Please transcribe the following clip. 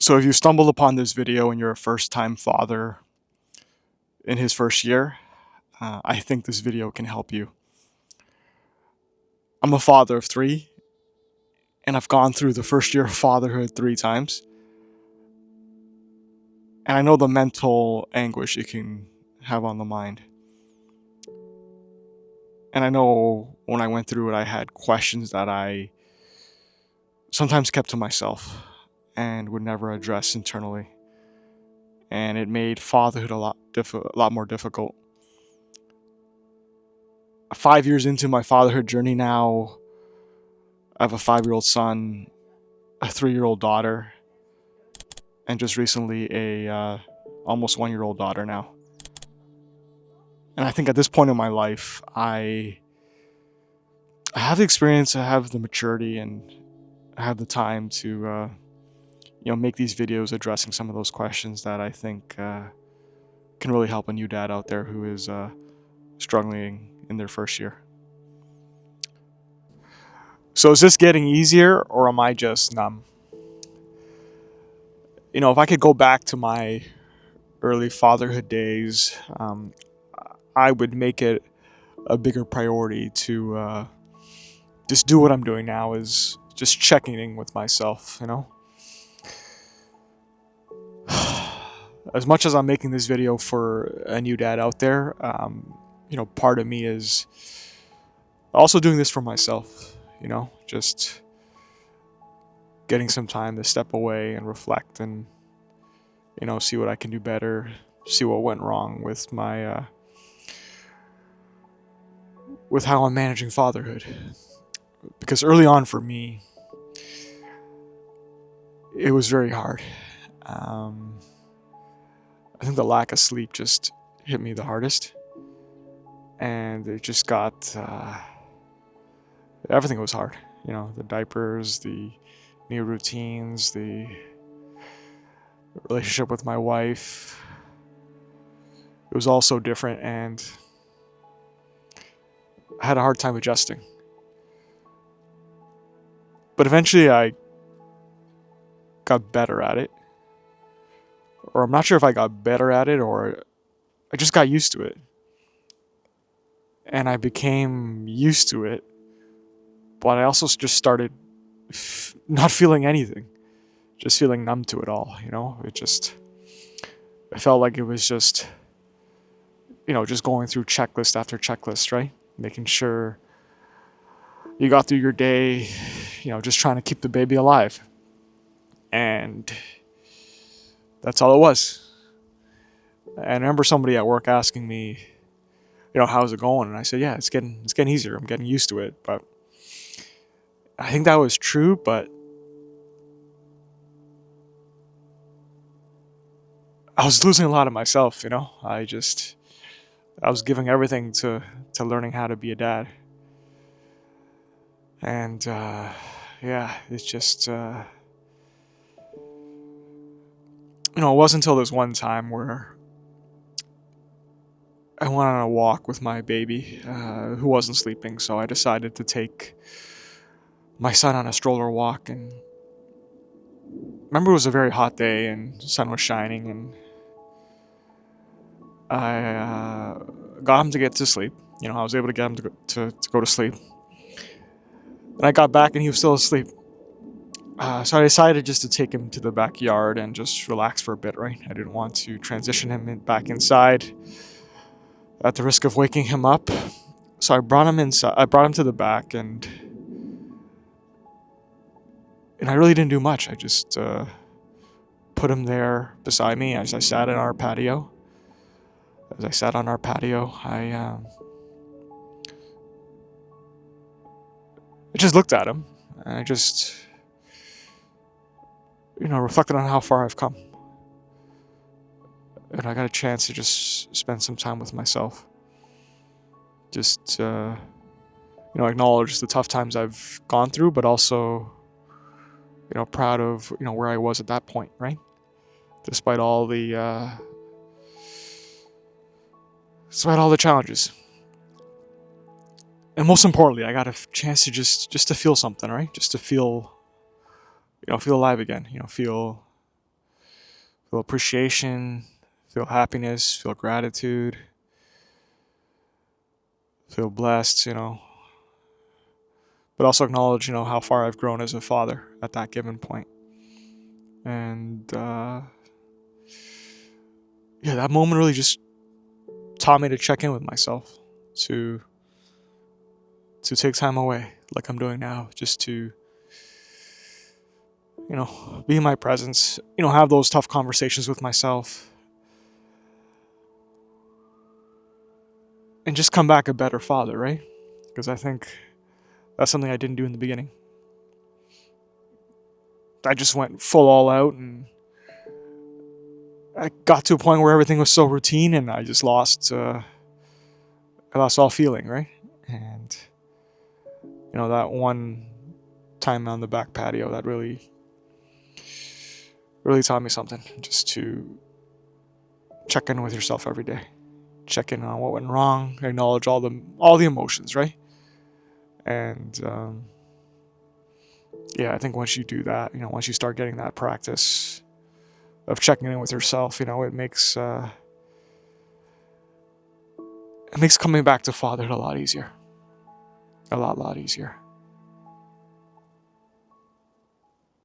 So if you stumbled upon this video and you're a first-time father in his first year, I think this video can help you. I'm a father of three, and I've gone through the first year of fatherhood 3 times. And I know the mental anguish it can have on the mind. And I know when I went through it, I had questions that I sometimes kept to myself and would never address internally. And it made fatherhood a lot more difficult. 5 years into my fatherhood journey now, I have a 5-year-old son, a 3-year-old daughter, and just recently a almost 1-year-old daughter now. And I think at this point in my life, I have the experience, I have the maturity, and I have the time to make these videos addressing some of those questions that I think can really help a new dad out there who is struggling in their first year. So is this getting easier, or am I just numb? If I could go back to my early fatherhood days, I would make it a bigger priority to just do what I'm doing now, is just checking in with myself, As much as I'm making this video for a new dad out there, part of me is also doing this for myself, just getting some time to step away and reflect and, see what I can do better, see what went wrong with my, with how I'm managing fatherhood. Because early on for me, it was very hard. I think the lack of sleep just hit me the hardest. And it just got, everything was hard. The diapers, the new routines, the relationship with my wife. It was all so different, and I had a hard time adjusting. But eventually I got better at it. Or I'm not sure if I got better at it, or I just got used to it. And I became used to it, but I also just started not feeling anything. Just feeling numb to it all, I felt like it was just, just going through checklist after checklist, right? Making sure you got through your day, just trying to keep the baby alive. And that's all it was. And I remember somebody at work asking me, how's it going? And I said, yeah, it's getting easier. I'm getting used to it. But I think that was true, but I was losing a lot of myself, I was giving everything to learning how to be a dad. And yeah, it's just, it wasn't until this one time where I went on a walk with my baby, who wasn't sleeping. So I decided to take my son on a stroller walk. And remember, it was a very hot day and the sun was shining, and I got him to get to sleep. I was able to get him to go to sleep. And I got back and he was still asleep. So I decided just to take him to the backyard and just relax for a bit, right? I didn't want to transition him back inside at the risk of waking him up. So I brought him inside. I brought him to the back, and I really didn't do much. I just put him there beside me as I sat in our patio. As I sat on our patio, I just looked at him, and I just, reflected on how far I've come. And I got a chance to just spend some time with myself. Just, acknowledge the tough times I've gone through, but also, proud of, where I was at that point, right? Despite all the challenges. And most importantly, I got a chance to just to feel something, right? Just to feel, feel alive again, feel feel appreciation, feel happiness, feel gratitude, feel blessed, but also acknowledge, how far I've grown as a father at that given point. And yeah, that moment really just taught me to check in with myself, to take time away, like I'm doing now, just to be in my presence, have those tough conversations with myself, and just come back a better father, right? Because I think that's something I didn't do in the beginning. I just went full all out, and I got to a point where everything was so routine, and I just lost all feeling, right? And that one time on the back patio, that really taught me something. Just to check in with yourself every day, check in on what went wrong, acknowledge all the emotions, right? And yeah, I think once you do that, once you start getting that practice of checking in with yourself, it makes coming back to fatherhood a lot easier, a lot easier.